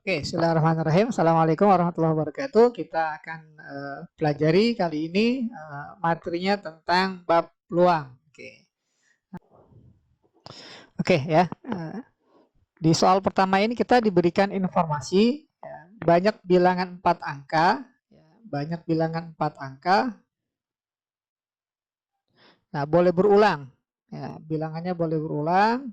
Oke, bismillahirrahmanirrahim. Assalamualaikum warahmatullahi wabarakatuh. Kita akan pelajari kali ini materinya tentang bab peluang. Oke ya. Di soal pertama ini kita diberikan informasi banyak bilangan 4 angka, banyak bilangan 4 angka. Nah, boleh berulang. Ya, bilangannya boleh berulang.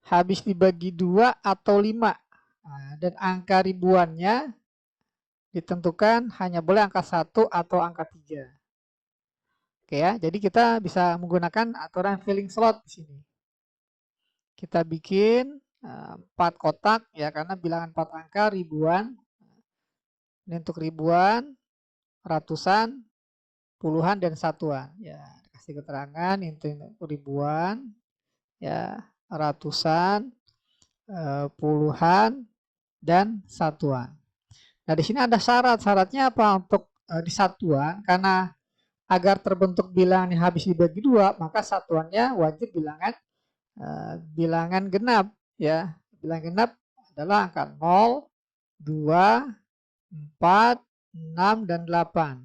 Habis dibagi 2 atau 5. Nah, dan angka ribuannya ditentukan hanya boleh angka 1 atau angka 3. Oke ya, jadi kita bisa menggunakan aturan filling slot di sini. Kita bikin 4 kotak ya, karena bilangan 4 angka ribuan. Ini untuk ribuan, ratusan, puluhan, dan satuan. Ya, kasih keterangan untuk ribuan, ya, ratusan, puluhan, dan satuan. Nah, di sini ada syarat. Syaratnya apa? Untuk di satuan, karena agar terbentuk bilangan yang habis dibagi 2, maka satuannya wajib bilangan genap ya. Bilangan genap adalah angka 0, 2, 4, 6, dan 8.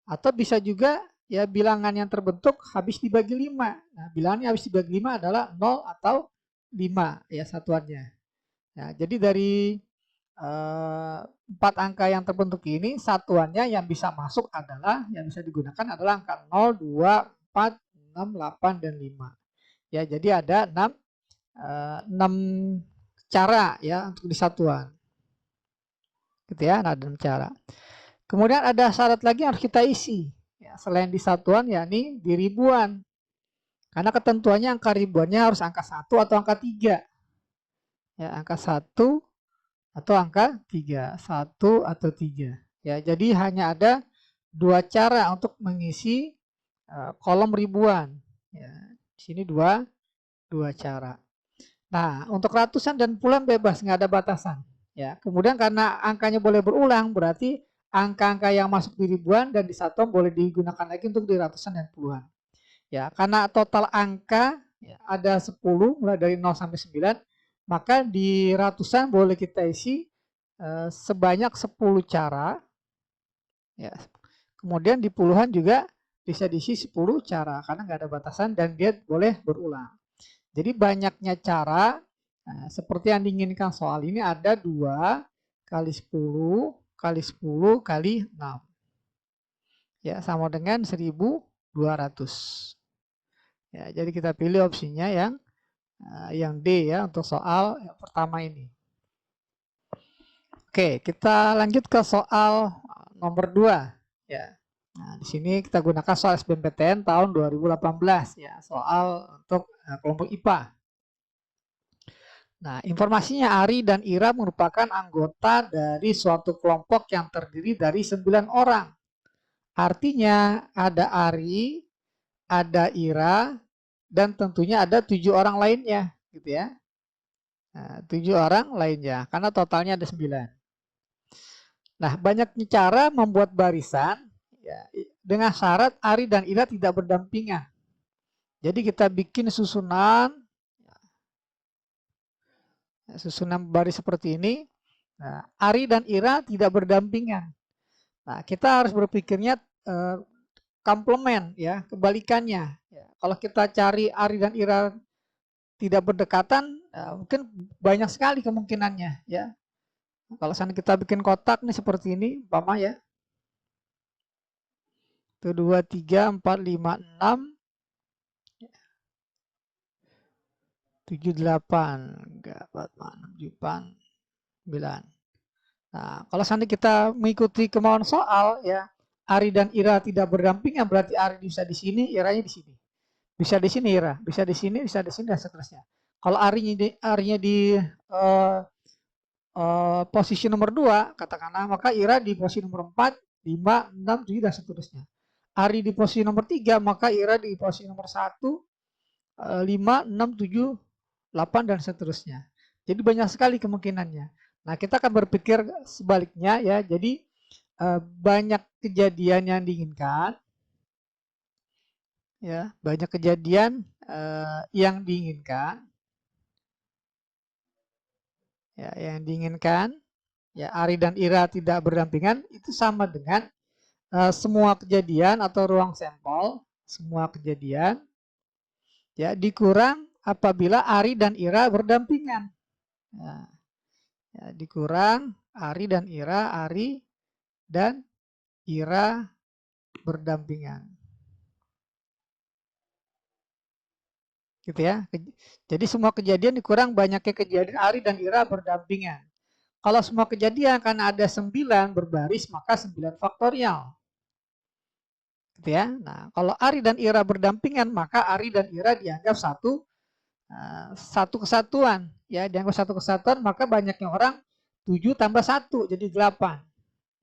Atau bisa juga ya bilangan yang terbentuk habis dibagi 5. Nah, bilangan yang habis dibagi 5 adalah 0 atau 5 ya satuannya. Nah, jadi dari 4 angka yang terbentuk ini, satuannya yang bisa masuk adalah, yang bisa digunakan adalah angka 0, 2, 4, 6, 8, dan 5. Ya, jadi ada 6 cara ya untuk di satuan. Gitu ya, ada 6 cara. Kemudian ada syarat lagi yang harus kita isi. Ya, selain di satuan, yakni di ribuan. Karena ketentuannya angka ribuannya harus angka 1 atau angka 3. Ya, angka 1 atau angka 3, 1 atau 3. Ya, jadi hanya ada 2 cara untuk mengisi kolom ribuan. Ya, di sini dua cara. Nah, untuk ratusan dan puluhan bebas, nggak ada batasan. Ya, kemudian karena angkanya boleh berulang, berarti angka-angka yang masuk di ribuan dan di satuan boleh digunakan lagi untuk di ratusan dan puluhan. Ya, karena total angka ya, ada 10 mulai dari 0 sampai 9, maka di ratusan boleh kita isi sebanyak 10 cara. Ya. Kemudian di puluhan juga bisa diisi 10 cara karena nggak ada batasan dan dia boleh berulang. Jadi banyaknya cara, seperti yang diinginkan soal ini ada 2 kali 10 kali 10 kali 6. Ya, sama dengan 1200. Ya, jadi kita pilih opsinya yang D ya untuk soal yang pertama ini. Oke, kita lanjut ke soal nomor 2 ya. Nah, di sini kita gunakan soal SBMPTN tahun 2018 ya, soal untuk kelompok IPA. Nah, informasinya Ari dan Ira merupakan anggota dari suatu kelompok yang terdiri dari 9 orang. Artinya ada Ari, ada Ira, dan tentunya ada 7 orang lainnya, gitu ya. Nah, 7 orang lainnya, karena totalnya ada 9. Nah, banyaknya cara membuat barisan ya, dengan syarat Ari dan Ira tidak berdampingan. Jadi kita bikin susunan baris seperti ini. Nah, Ari dan Ira tidak berdampingan. Nah, kita harus berpikirnya komplement ya, kebalikannya. Ya, kalau kita cari Ari dan Ira tidak berdekatan, mungkin banyak sekali kemungkinannya ya. Kalau misalnya kita bikin kotak nih seperti ini, umpama ya. 1, 2, 3, 4, 5, 6, 7, 8, 4, 6, 9. Nah, kalau seandainya kita mengikuti kemauan soal ya, Ari dan Ira tidak berdampingan, berarti Ari bisa di sini, Iranya di sini. Bisa di sini Ira, bisa di sini, dan seterusnya. Kalau Arinya di posisi nomor 2, katakanlah, maka Ira di posisi nomor 4, 5, 6, 7, dan seterusnya. Ari di posisi nomor 3, maka Ira di posisi nomor 1, 5, 6, 7, 8, dan seterusnya. Jadi banyak sekali kemungkinannya. Nah, kita akan berpikir sebaliknya ya. Jadi banyak kejadian yang diinginkan ya, banyak kejadian yang diinginkan Ya, yang diinginkan ya Ari dan Ira tidak berdampingan itu sama dengan semua kejadian atau ruang sampel, semua kejadian ya dikurang apabila Ari dan Ira berdampingan. Nah, ya, dikurang Ari dan Ira berdampingan. Gitu ya. Jadi semua kejadian dikurang banyaknya kejadian Ari dan Ira berdampingan. Kalau semua kejadian karena ada 9 berbaris maka 9 faktorial. Gitu ya. Nah, kalau Ari dan Ira berdampingan maka Ari dan Ira dianggap satu kesatuan. Ya, dianggap satu kesatuan maka banyaknya orang 7 tambah 1 jadi 8.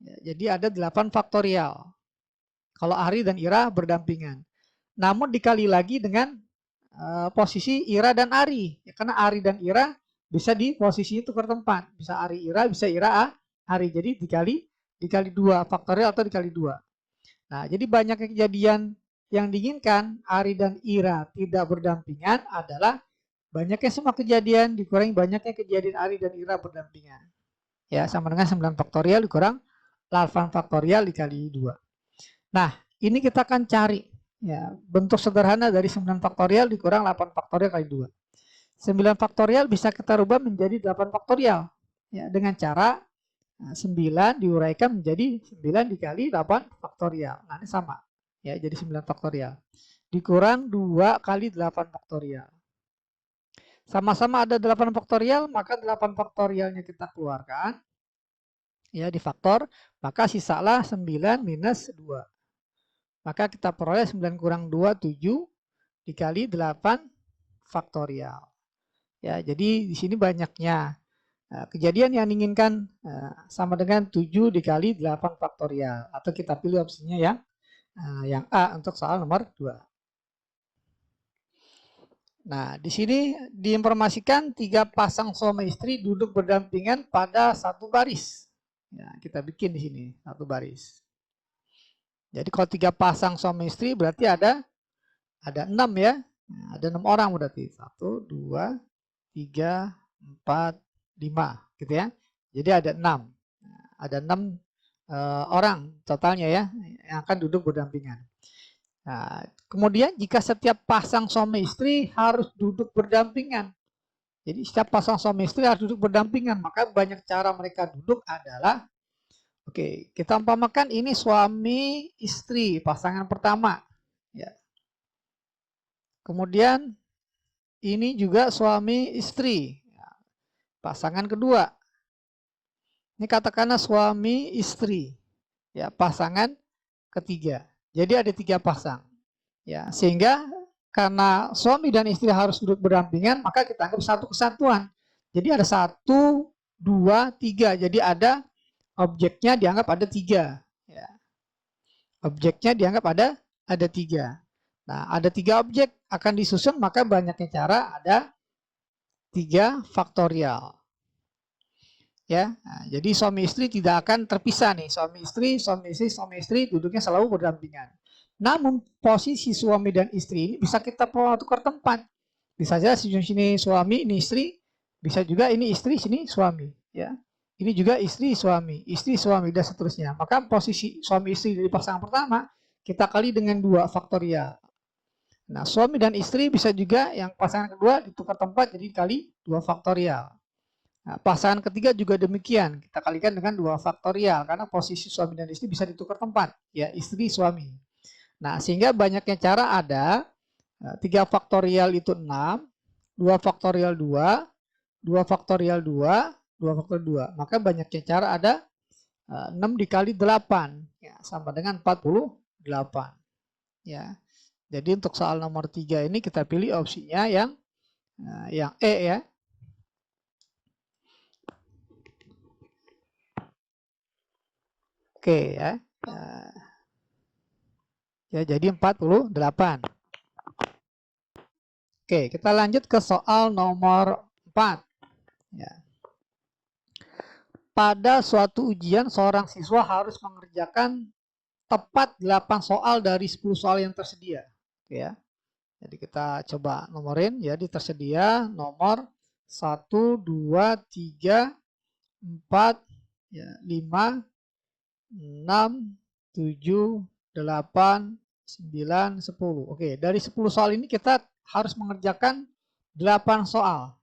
Ya, jadi ada 8 faktorial. Kalau Ari dan Ira berdampingan. Namun dikali lagi dengan posisi Ira dan Ari. Ya, karena Ari dan Ira bisa di posisi itu tempat. Bisa Ari Ira, bisa Ira Ari. Jadi dikali 2 faktorial atau dikali 2. Nah, jadi banyak kejadian yang diinginkan Ari dan Ira tidak berdampingan adalah banyaknya semua kejadian dikurangi banyaknya kejadian Ari dan Ira berdampingan. Ya, sama dengan 9 faktorial dikurang 8 faktorial dikali 2. Nah, ini kita akan cari ya, bentuk sederhana dari 9 faktorial dikurang 8 faktorial kali 2. 9 faktorial bisa kita rubah menjadi 8 faktorial. Ya, dengan cara 9 diuraikan menjadi 9 dikali 8 faktorial. Nah, ini sama. Ya, jadi 9 faktorial. Dikurang 2 kali 8 faktorial. Sama-sama ada 8 faktorial, maka 8 faktorialnya kita keluarkan. Ya, di faktor, maka sisalah 9 minus 2. Maka kita peroleh 9 kurang 2, 7 dikali 8 faktorial. Ya, jadi di sini banyaknya kejadian yang diinginkan sama dengan 7 dikali 8 faktorial. Atau kita pilih opsinya yang A untuk soal nomor 2. Nah, di sini diinformasikan 3 pasang suami istri duduk berdampingan pada satu baris. Ya, kita bikin di sini satu baris. Jadi kalau 3 pasang suami istri berarti ada 6 ya. Nah, ada 6 orang berarti. 1, 2, 3, 4, 5 gitu ya. Jadi ada 6. Ada 6 orang totalnya ya yang akan duduk berdampingan. Nah, kemudian jika setiap pasang suami istri harus duduk berdampingan. Jadi setiap pasang suami istri harus duduk berdampingan, maka banyak cara mereka duduk adalah oke, kita umpamakan ini suami istri pasangan pertama ya. Kemudian ini juga suami istri pasangan kedua. Ini katakanlah suami istri ya pasangan ketiga. Jadi ada 3 pasang. Ya, sehingga karena suami dan istri harus duduk berdampingan, maka kita anggap satu kesatuan. Jadi ada 1, 2, 3. Jadi ada objeknya dianggap ada 3. Ya. Objeknya dianggap ada 3. Nah, ada 3 objek akan disusun, maka banyaknya cara ada 3 faktorial. Ya, nah, jadi suami istri tidak akan terpisah nih, suami istri duduknya selalu berdampingan. Namun posisi suami dan istri ini bisa kita tukar tempat. Bisa saja sini suami, ini istri, bisa juga ini istri, sini suami. Ya, ini juga istri suami dan seterusnya. Maka posisi suami istri dari pasangan pertama kita kali dengan 2 faktorial. Nah, suami dan istri bisa juga yang pasangan kedua ditukar tempat jadi kali 2 faktorial. Nah, pasangan ketiga juga demikian, kita kalikan dengan 2 faktorial karena posisi suami dan istri bisa ditukar tempat, ya istri suami. Nah, sehingga banyaknya cara ada 3 faktorial itu 6, 2 faktorial 2, 2 faktorial 2, 2 faktorial 2. Maka banyaknya cara ada 6 dikali 8, ya, sama dengan 48. Ya. Jadi untuk soal nomor 3 ini kita pilih opsinya yang E ya. Oke ya. Ya, jadi 48. Oke, kita lanjut ke soal nomor 4. Ya. Pada suatu ujian, seorang siswa harus mengerjakan tepat 8 soal dari 10 soal yang tersedia. Oke ya. Jadi kita coba nomorin, jadi tersedia nomor 1, 2, 3, 4, ya, 5, 6, 7, 8, 9, 10. Oke, dari 10 soal ini kita harus mengerjakan 8 soal.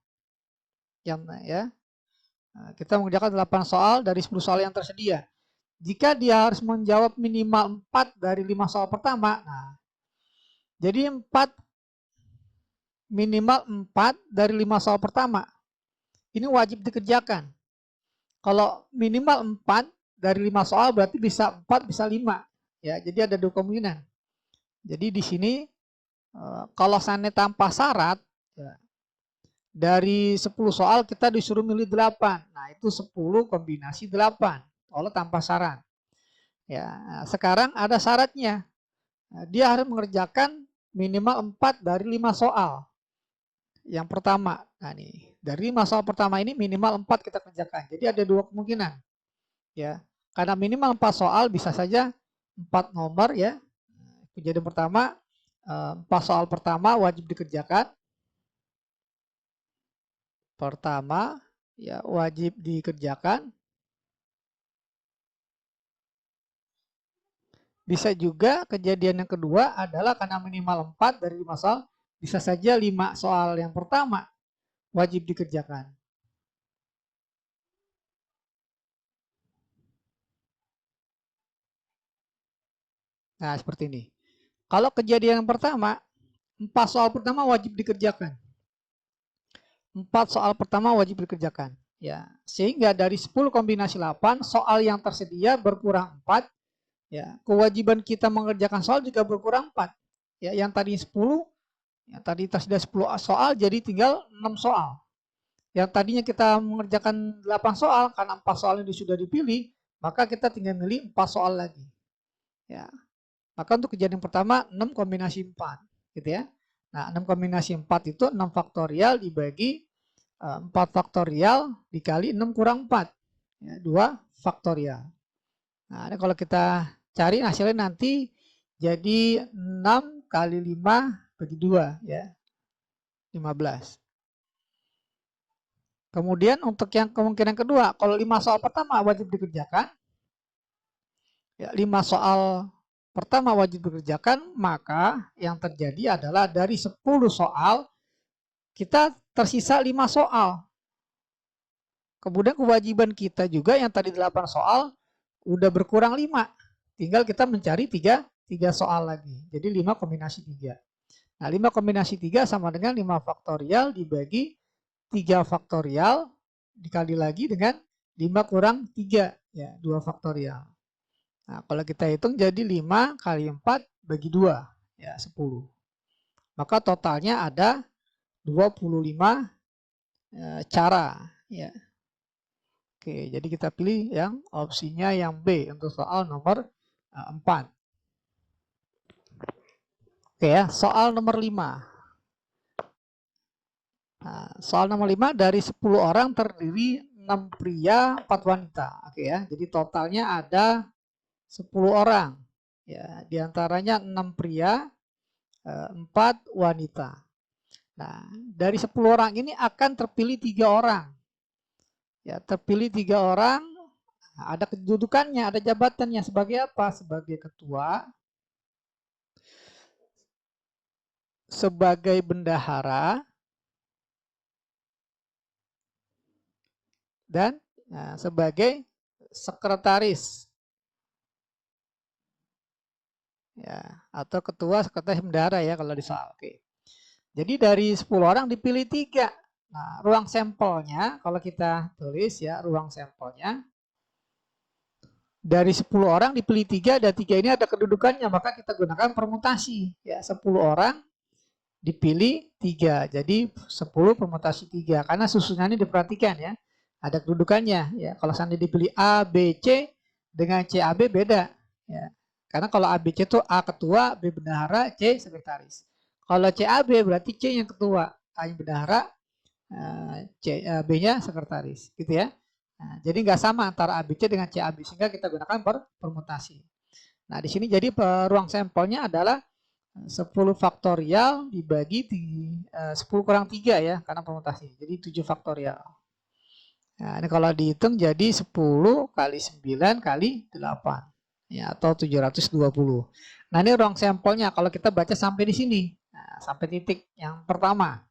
Ya. Nah, kita mengerjakan 8 soal dari 10 soal yang tersedia. Jika dia harus menjawab minimal 4 dari 5 soal pertama, nah, jadi minimal 4 dari 5 soal pertama. Ini wajib dikerjakan. Kalau minimal 4 dari 5 soal berarti bisa 4, bisa 5. Ya, jadi ada 2 kemungkinan. Jadi di sini kalau seandainya tanpa syarat, ya, dari 10 soal kita disuruh milih 8. Nah, itu 10 kombinasi 8. Kalau tanpa syarat. Ya, sekarang ada syaratnya. Dia harus mengerjakan minimal 4 dari 5 soal. Yang pertama, nah nih, dari 5 soal pertama ini minimal 4 kita kerjakan. Jadi ada 2 kemungkinan. Ya, karena minimal 4 soal bisa saja 4 nomor ya. Kejadian pertama, 4 soal pertama wajib dikerjakan. Pertama, ya wajib dikerjakan. Bisa juga kejadian yang kedua adalah karena minimal 4 dari 5 soal, bisa saja 5 soal yang pertama wajib dikerjakan. Nah, seperti ini. Kalau kejadian yang pertama, 4 soal pertama wajib dikerjakan. 4 soal pertama wajib dikerjakan. Ya, sehingga dari 10 kombinasi 8, soal yang tersedia berkurang 4. Ya, kewajiban kita mengerjakan soal juga berkurang 4. Ya, yang tadi 10, yang tadi tersedia 10 soal jadi tinggal 6 soal. Yang tadinya kita mengerjakan 8 soal, karena 4 soal ini sudah dipilih, maka kita tinggal milih 4 soal lagi. Ya. Maka untuk kejadian pertama 6 kombinasi 4, gitu ya. Nah, 6 kombinasi 4 itu 6 faktorial dibagi 4 faktorial dikali 6 kurang 4. Ya, 2 faktorial. Nah, ini kalau kita cari hasilnya nanti jadi 6 kali 5 bagi 2 ya. 15. Kemudian untuk yang kemungkinan kedua, kalau 5 soal pertama wajib dikerjakan, ya, 5 soal pertama wajib dikerjakan, maka yang terjadi adalah dari 10 soal, kita tersisa 5 soal. Kemudian kewajiban kita juga yang tadi 8 soal, udah berkurang 5. Tinggal kita mencari 3 soal lagi. Jadi 5 kombinasi 3. Nah, 5 kombinasi 3 sama dengan 5 faktorial dibagi 3 faktorial dikali lagi dengan 5 kurang 3, ya, 2 faktorial. Nah, kalau kita hitung jadi 5 kali 4 bagi 2, ya 10. Maka totalnya ada 25 cara. Ya. Oke, jadi kita pilih yang opsinya yang B untuk soal nomor 4. Oke ya, soal nomor 5. Nah, soal nomor 5, dari 10 orang terdiri 6 pria, 4 wanita. Oke ya, jadi totalnya ada 10 orang. Ya, diantaranya 6 pria, 4 wanita. Nah, dari 10 orang ini akan terpilih 3 orang. Ya, terpilih 3 orang, ada kedudukannya, ada jabatannya sebagai apa? Sebagai ketua, sebagai bendahara, dan sebagai sekretaris. Ya, atau ketua, sekretaris, bendahara ya kalau di soal. Oke. Jadi dari 10 orang dipilih 3. Nah, ruang sampelnya kalau kita tulis ya, ruang sampelnya dari 10 orang dipilih 3 dan 3 ini ada kedudukannya, maka kita gunakan permutasi. Ya, 10 orang dipilih 3. Jadi 10 permutasi 3 karena susunannya diperhatikan ya. Ada kedudukannya ya. Kalau seandainya dipilih A, B, C dengan C, A, B beda ya. Karena kalau A, B, C itu A ketua, B bendahara, C sekretaris. Kalau C, A, B berarti C yang ketua, A yang bendahara, B-nya sekretaris, gitu ya. Nah, jadi nggak sama antara ABC dengan CAB sehingga kita gunakan permutasi. Nah, di sini jadi ruang sampelnya adalah 10 faktorial dibagi 10 kurang 3 ya, karena permutasi. Jadi 7 faktorial. Nah, ini kalau dihitung jadi 10 kali 9 kali 8. Ya, atau 720. Nah, ini ruang sampelnya kalau kita baca sampai di sini. Nah, sampai titik yang pertama.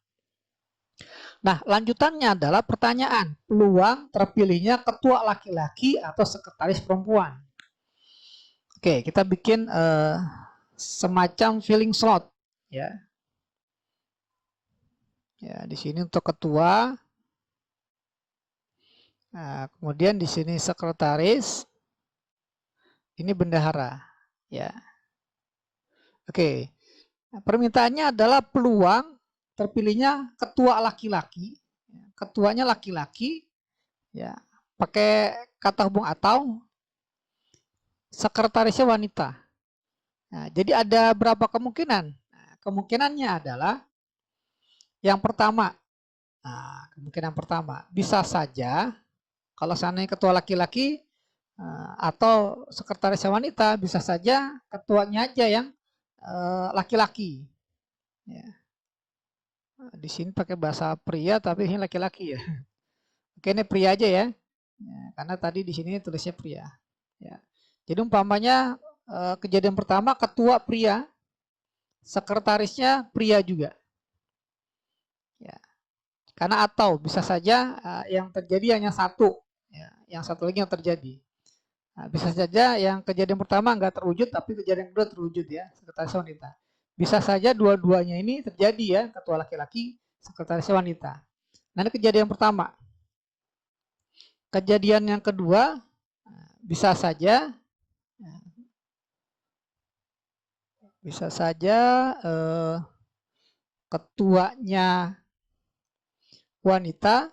Nah, lanjutannya adalah pertanyaan. Peluang terpilihnya ketua laki-laki atau sekretaris perempuan. Oke, kita bikin semacam filling slot. Ya, ya di sini untuk ketua. Nah, kemudian di sini sekretaris. Ini bendahara. Ya. Oke. Nah, permintaannya adalah peluang terpilihnya ketua laki-laki. Ketuanya laki-laki. Ya. Pakai kata hubung atau. Sekretarisnya wanita. Nah, jadi ada berapa kemungkinan? Nah, kemungkinannya adalah yang pertama. Nah, kemungkinan pertama bisa saja kalau seandainya ketua laki-laki atau sekretarisnya wanita, bisa saja ketuanya aja yang laki-laki. Ya. Di sini pakai bahasa pria tapi ini laki-laki ya. Oke, ini pria aja ya. Ya, karena tadi di sini tulisnya pria. Ya. Jadi umpamanya kejadian pertama ketua pria, sekretarisnya pria juga. Ya. Karena atau bisa saja yang terjadi hanya satu, ya. Yang satu lagi yang terjadi. Nah, bisa saja yang kejadian pertama nggak terwujud tapi kejadian kedua terwujud ya, sekretaris wanita. Bisa saja dua-duanya ini terjadi ya, ketua laki-laki, sekretaris wanita. Nah, ini kejadian pertama. Kejadian yang kedua bisa saja ketuanya wanita,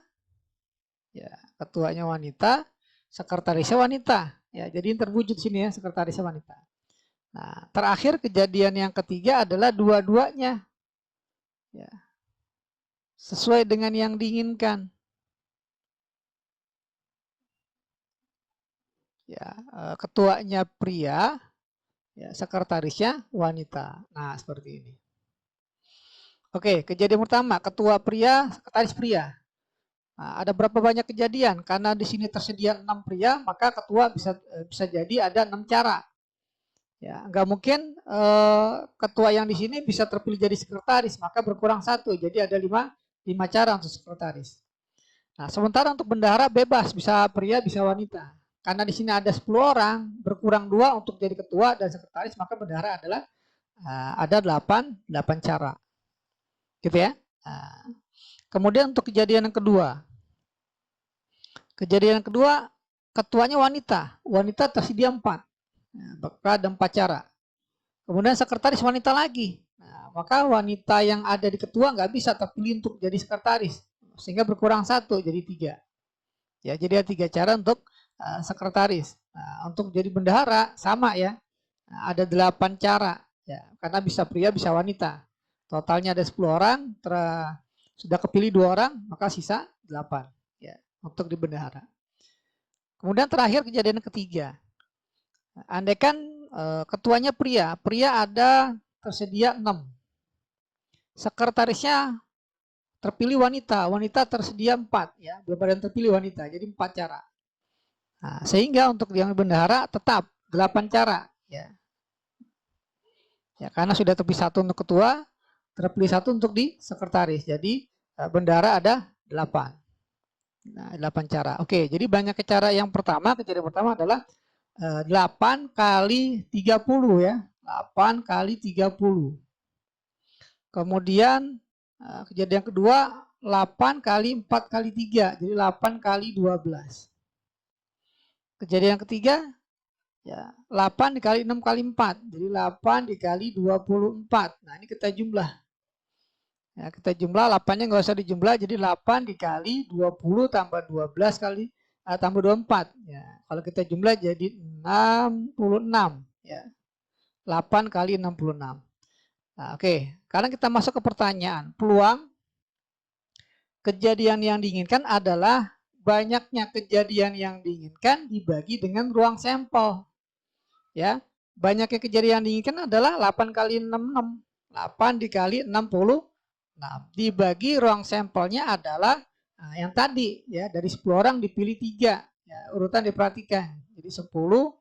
ya, ketuanya wanita, sekretarisnya wanita. Ya, jadi terwujud sini ya, sekretarisnya wanita. Nah, terakhir kejadian yang ketiga adalah dua-duanya. Ya. Sesuai dengan yang diinginkan. Ya, ketuanya pria, ya, sekretarisnya wanita. Nah, seperti ini. Oke, kejadian pertama, ketua pria, sekretaris pria. Nah, ada berapa banyak kejadian? Karena di sini tersedia 6 pria, maka ketua bisa jadi ada 6 cara. Ya, nggak mungkin ketua yang di sini bisa terpilih jadi sekretaris, maka berkurang satu, jadi ada 5 cara untuk sekretaris. Nah, sementara untuk bendahara bebas, bisa pria, bisa wanita. Karena di sini ada 10 orang, berkurang 2 untuk jadi ketua dan sekretaris, maka bendahara adalah ada 8 cara. Gitu ya. Nah, kemudian untuk kejadian yang kedua. Kejadian yang kedua, ketuanya wanita. Wanita tersedia 4. Nah, maka ada 4 cara. Kemudian sekretaris wanita lagi. Nah, maka wanita yang ada di ketua nggak bisa terpilih untuk jadi sekretaris. Sehingga berkurang 1, jadi 3. Ya, jadi ada 3 cara untuk sekretaris. Nah, untuk jadi bendahara sama ya. Nah, ada 8 cara. Ya, karena bisa pria, bisa wanita. Totalnya ada 10 orang, sudah kepilih 2 orang, maka sisa 8 ya, untuk di bendahara. Kemudian terakhir kejadian ketiga. Andaikan ketuanya pria, pria ada tersedia 6. Sekretarisnya terpilih wanita, wanita tersedia 4 ya, belum ada yang terpilih wanita, jadi 4 cara. Nah, sehingga untuk yang bendahara tetap 8 cara ya. Ya, karena sudah terpilih 1 untuk ketua, terpilih 1 untuk di sekretaris. Jadi bendahara ada 8. Nah, 8 cara. Oke, jadi banyak cara. Yang pertama, kejadian pertama adalah 8 kali 30 ya. 8 kali 30. Kemudian kejadian kedua 8 kali 4 kali 3. Jadi 8 kali 12. Kejadian ketiga ya 8 dikali 6 kali 4. Jadi 8 dikali 24. Nah, ini kita jumlah. Ya, kita jumlah 8-nya nggak usah dijumlah, jadi 8 dikali 20 tambah 12 kali tambah 24. Ya, kalau kita jumlah jadi 66 ya. 8 kali 66. Nah, oke, sekarang kita masuk ke pertanyaan. Peluang kejadian yang diinginkan adalah banyaknya kejadian yang diinginkan dibagi dengan ruang sampel. Ya, banyaknya kejadian yang diinginkan adalah 8 kali 66. 8 dikali 60. Nah, dibagi ruang sampelnya adalah yang tadi ya, dari 10 orang dipilih 3. Ya, urutan diperhatikan. Jadi 10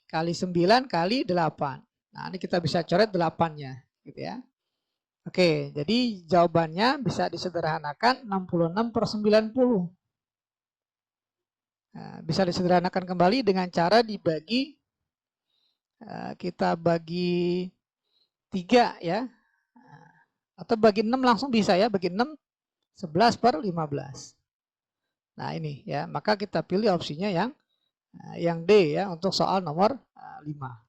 kali 9 kali 8. Nah, ini kita bisa coret 8-nya gitu ya. Oke, jadi jawabannya bisa disederhanakan 66/90. Nah, bisa disederhanakan kembali dengan cara dibagi, kita bagi 3 ya. Atau bagi 6 langsung bisa ya, bagi 6 11/15. Nah, ini ya, maka kita pilih opsinya yang D ya untuk soal nomor 5.